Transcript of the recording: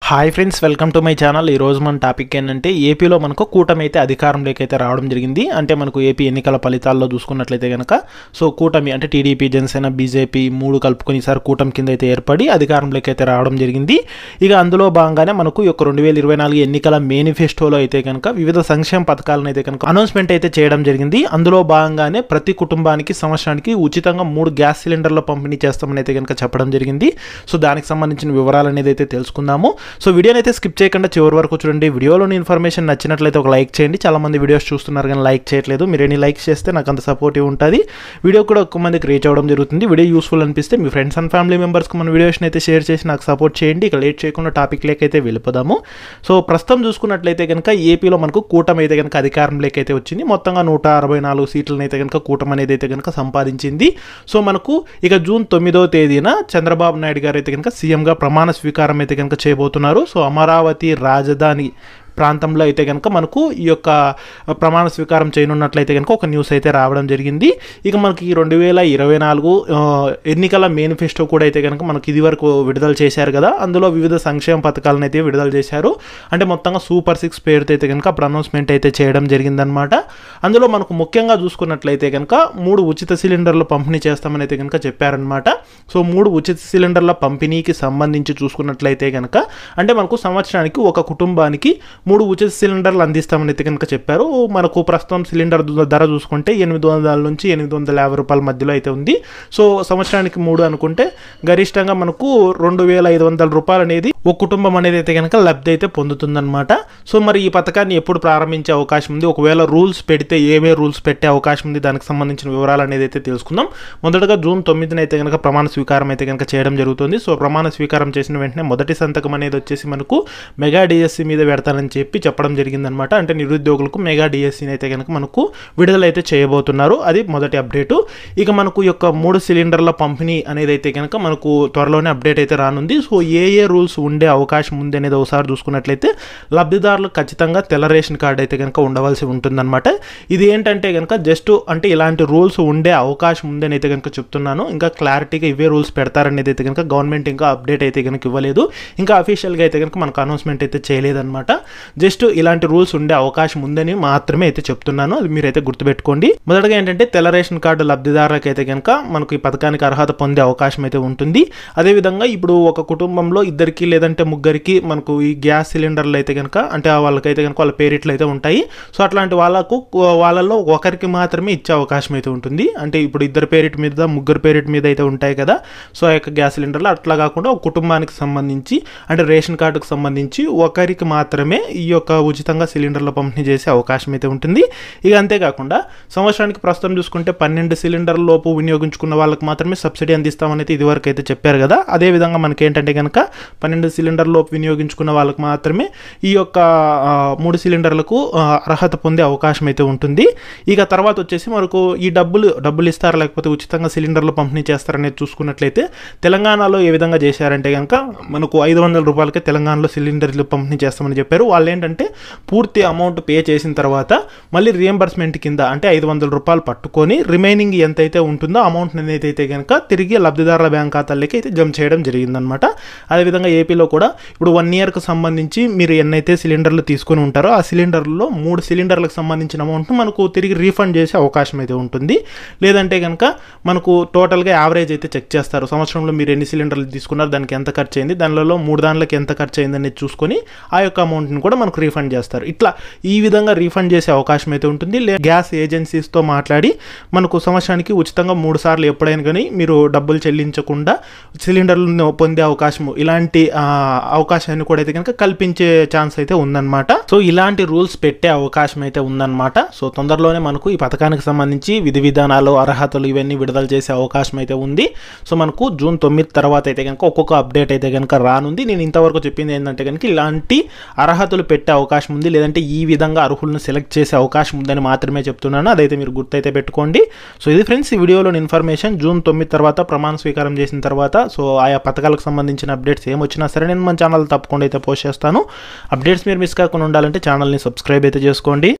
Hi friends, welcome to my channel. ఈ రోజు మన టాపిక్ ఏంటంటే ఏపీలో మనకు కూటమి అయితే అధికారంలోకి అయితే రావడం జరిగింది. అంటే మనకు ఏపీ ఎన్నికల ఫలితాల్లో చూసుకున్నట్లయితే కనుక కూటమి అంటే టీడీపీ, జనసేన, బీజేపీ మూడు కలుపుకొని ఈసారి కూటమి కింద అయితే ఏర్పడి అధికారంలోకి అయితే రావడం జరిగింది. ఇక అందులో భాగంగానే మనకు ఈ 2024 ఎన్నికల మేనిఫెస్టోలో అయితే కనుక వివిధ సంక్షేమ పథకాలను అయితే కనుక అనౌన్స్మెంట్ అయితే చేయడం జరిగింది. అందులో భాగంగానే ప్రతి కుటుంబానికి సంవత్సరానికి ఉచితంగా 3 గ్యాస్ సిలిండర్ల పంపిణీ చేస్తామని అయితే కనుక చెప్పడం జరిగింది. సో దానికి సంబంధించిన వివరాలు అనేది అయితే తెలుసుకుందాము. సో వీడియోని అయితే స్కిప్ చేయకుండా చివరి వరకు చూడండి. వీడియోలోని ఇన్ఫర్మేషన్ నచ్చినట్లయితే ఒక లైక్ చేయండి. చాలా మంది వీడియోస్ చూస్తున్నారు కానీ లైక్ చేయట్లేదు. మీరు ఎన్ని లైక్స్ చేస్తే నాకు అంత సపోర్టివ్ ఉంటుంది. వీడియో కూడా ఎక్కువ మందికి రీచ్ అవ్వడం జరుగుతుంది. వీడియో యూస్ఫుల్ అనిపిస్తే మీ ఫ్రెండ్స్ అండ్ ఫ్యామిలీ మెంబర్స్కి మన వీడియోస్ని అయితే షేర్ చేసి నాకు సపోర్ట్ చేయండి. ఇక లేట్ చేయకుండా టాపిక్ లేకైతే వెళ్ళిపోదాము. సో ప్రస్తుతం చూసుకున్నట్లయితే కనుక ఏపీలో మనకు కూటమి అయితే కనుక అధికారంలోకి అయితే వచ్చింది. మొత్తంగా 164 సీట్లను అయితే కనుక కూటమి అనేది అయితే కనుక సంపాదించింది. సో మనకు ఇక జూన్ 9వ తేదీన చంద్రబాబు నాయుడు గారు అయితే కనుక సీఎంగా ప్రమాణ స్వీకారం అయితే కనుక చేయబోతున్నారు. సో అమరావతి రాజధాని ప్రాంతంలో అయితే కనుక మనకు ఈ యొక్క ప్రమాణ స్వీకారం చేయనున్నట్లయితే కనుక ఒక న్యూస్ అయితే రావడం జరిగింది. ఇక మనకి 2024 ఎన్నికల మేనిఫెస్టో కూడా అయితే కనుక మనకి ఇది వరకు విడుదల చేశారు కదా. అందులో వివిధ సంక్షేమ పథకాలను అయితే విడుదల చేశారు. అంటే మొత్తంగా సూపర్ 6 పేరుతో అయితే కనుక అప్పుడు అనౌన్స్మెంట్ అయితే చేయడం జరిగిందనమాట. అందులో మనకు ముఖ్యంగా చూసుకున్నట్లయితే కనుక 3 ఉచిత సిలిండర్లు పంపిణీ చేస్తామని అయితే కనుక చెప్పారనమాట. సో 3 ఉచిత సిలిండర్ల పంపిణీకి సంబంధించి చూసుకున్నట్లయితే కనుక అంటే మనకు సంవత్సరానికి ఒక కుటుంబానికి 3 ఉచిత సిలిండర్లు అందిస్తామని అయితే కనుక చెప్పారు. మనకు ప్రస్తుతం సిలిండర్ ధర చూసుకుంటే 800 నుంచి 850 రూపాయల మధ్యలో అయితే ఉంది. సో సంవత్సరానికి 3 అనుకుంటే గరిష్టంగా మనకు 2500 రూపాయలు అనేది ఒక కుటుంబం అనేది అయితే కనుక లబ్ధి అయితే పొందుతుందన్నమాట. సో మరి ఈ పథకాన్ని ఎప్పుడు ప్రారంభించే అవకాశం ఉంది, ఒకవేళ రూల్స్ పెడితే ఏమే రూల్స్ పెట్టే అవకాశం ఉంది, దానికి సంబంధించిన వివరాలు అనేది అయితే తెలుసుకుందాం. మొదటగా జూన్ 9న అయితే కనుక ప్రమాణ స్వీకారం అయితే కనుక చేయడం జరుగుతుంది. సో ప్రమాణ స్వీకారం చేసిన వెంటనే మొదటి సంతకం అనేది వచ్చేసి మనకు మెగా డిఎస్సి మీద పెడతానని చెప్పడం జరిగిందనమాట. అంటే నిరుద్యోగులకు మెగా డిఎస్సిని అయితే కనుక మనకు విడుదలైతే చేయబోతున్నారు. అది మొదటి అప్డేటు. ఇక మనకు ఈ యొక్క 3 సిలిండర్ల పంపిణీ అనేది అయితే కనుక మనకు త్వరలోనే అప్డేట్ అయితే రానుంది. సో ఏ రూల్స్ ఉండే అవకాశం ఉంది అనేది ఒకసారి చూసుకున్నట్లయితే లబ్ధిదారులు ఖచ్చితంగా తెల్ల రేషన్ కార్డు అయితే కనుక ఉండవలసి ఉంటుందన్నమాట. ఇది ఏంటంటే కనుక జస్ట్ అంటే ఇలాంటి రూల్స్ ఉండే అవకాశం ఉందని అయితే కనుక చెప్తున్నాను. ఇంకా క్లారిటీగా ఇవే రూల్స్ పెడతారనేది అయితే కనుక గవర్నమెంట్ ఇంకా అప్డేట్ అయితే కనుక ఇవ్వలేదు. ఇంకా అఫీషియల్గా అయితే కనుక మనకు అనౌన్స్మెంట్ అయితే చేయలేదన్నమాట. జస్ట్ ఇలాంటి రూల్స్ ఉండే అవకాశం ఉందని మాత్రమే అయితే చెప్తున్నాను. అది మీరైతే గుర్తుపెట్టుకోండి. మొదటగా ఏంటంటే తెల్ల రేషన్ కార్డు లబ్ధిదారులకు అయితే కనుక మనకు ఈ పథకానికి అర్హత పొందే అవకాశం అయితే ఉంటుంది. అదేవిధంగా ఇప్పుడు ఒక కుటుంబంలో 2 లేదంటే 3 మనకు ఈ గ్యాస్ సిలిండర్లు అయితే కనుక అంటే వాళ్ళకైతే కనుక వాళ్ళ పేరిట్లు అయితే ఉంటాయి. సో అట్లాంటి వాళ్ళలో ఒకరికి మాత్రమే ఇచ్చే అవకాశం అయితే ఉంటుంది. అంటే ఇప్పుడు 2 పేరిట్ మీద 3 పేరిట్ మీద అయితే ఉంటాయి కదా. సో ఆ యొక్క గ్యాస్ సిలిండర్లు అట్లా కాకుండా ఒక కుటుంబానికి సంబంధించి అంటే రేషన్ కార్డుకు సంబంధించి ఒకరికి మాత్రమే ఈ యొక్క ఉచితంగా సిలిండర్లు పంపిణీ చేసే అవకాశం అయితే ఉంటుంది. ఇక అంతేకాకుండా సంవత్సరానికి ప్రస్తుతం చూసుకుంటే 12 సిలిండర్ల లోపు వినియోగించుకున్న వాళ్ళకి మాత్రమే సబ్సిడీ అందిస్తామని అయితే ఇదివరకు అయితే చెప్పారు కదా. అదేవిధంగా మనకి ఏంటంటే కనుక 12 సిలిండర్ లోపు వినియోగించుకున్న వాళ్ళకి మాత్రమే ఈ యొక్క 3 సిలిండర్లకు అర్హత పొందే అవకాశం అయితే ఉంటుంది. ఇక తర్వాత వచ్చేసి మనకు ఈ డబ్బులు ఇస్తారా లేకపోతే ఉచితంగా సిలిండర్లు పంపిణీ చేస్తారనేది చూసుకున్నట్లయితే తెలంగాణలో ఏ విధంగా చేశారంటే కనుక మనకు 500 రూపాయలకే తెలంగాణలో సిలిండర్లు పంపిణీ చేస్తామని చెప్పారు. వాళ్ళు ఏంటంటే పూర్తి అమౌంట్ పే చేసిన తర్వాత మళ్ళీ రియంబర్స్మెంట్ కింద అంటే 500 రూపాయలు పట్టుకొని రిమైనింగ్ ఎంతైతే ఉంటుందో అమౌంట్ అనేది అయితే కనుక తిరిగి లబ్ధిదారుల బ్యాంక్ ఖాతాలకి అయితే జమ చేయడం జరిగిందనమాట. అదేవిధంగా ఏపీలో కూడా ఇప్పుడు 1 ఇయర్కి సంబంధించి మీరు ఎన్నైతే సిలిండర్లు తీసుకొని ఉంటారో ఆ సిలిండర్లో 3 సిలిండర్లకు సంబంధించిన అమౌంట్ మనకు తిరిగి రీఫండ్ చేసే అవకాశం అయితే ఉంటుంది. లేదంటే కనుక మనకు టోటల్గా యావరేజ్ అయితే చెక్ చేస్తారు. సంవత్సరంలో మీరు ఎన్ని సిలిండర్లు తీసుకున్నారు, దానికి ఎంత ఖర్చు అయింది, దానిలో 3 దానిలకి ఎంత ఖర్చు అయింది అనేది చూసుకొని ఆ యొక్క అమౌంట్ని కూడా మనకు రీఫండ్ చేస్తారు. ఇట్లా ఈ విధంగా రీఫండ్ చేసే అవకాశం అయితే ఉంటుంది. గ్యాస్ ఏజెన్సీస్తో మాట్లాడి మనకు సంవత్సరానికి ఉచితంగా 3 సార్లు ఎప్పుడైనా కానీ మీరు డబ్బులు చెల్లించకుండా సిలిండర్లను పొందే అవకాశం ఇలాంటి అవకాశాన్ని కూడా అయితే కనుక కల్పించే ఛాన్స్ అయితే ఉందన్నమాట. సో ఇలాంటి రూల్స్ పెట్టే అవకాశం అయితే ఉందన్నమాట. సో తొందరలోనే మనకు ఈ పథకానికి సంబంధించి విధి విధానాలు, అర్హతలు ఇవన్నీ విడుదల చేసే అవకాశం అయితే ఉంది. సో మనకు జూన్ 9 తర్వాత అయితే కనుక ఒక్కొక్క అప్డేట్ అయితే కనుక రానుంది. నేను ఇంతవరకు చెప్పింది ఏంటంటే కనుక ఇలాంటి అర్హతలు పెట్టే అవకాశం ఉంది, లేదంటే ఈ విధంగా అర్హులను సెలెక్ట్ చేసే అవకాశం ఉందని మాత్రమే చెప్తున్నాను. అదైతే మీరు గుర్తైతే పెట్టుకోండి. సో ఇది ఫ్రెండ్స్ ఈ వీడియోలోని ఇన్ఫర్మేషన్. జూన్ 9 తర్వాత ప్రమాణ స్వీకారం చేసిన తర్వాత సో ఆయా పథకాలకు సంబంధించిన అప్డేట్స్ ఏమొచ్చినా సరే నేను మన ఛానల్ తప్పకుండా అయితే పోస్ట్ చేస్తాను. అప్డేట్స్ మీరు మిస్ కాకుండా ఉండాలంటే ఛానల్ని సబ్స్క్రైబ్ అయితే చేసుకోండి.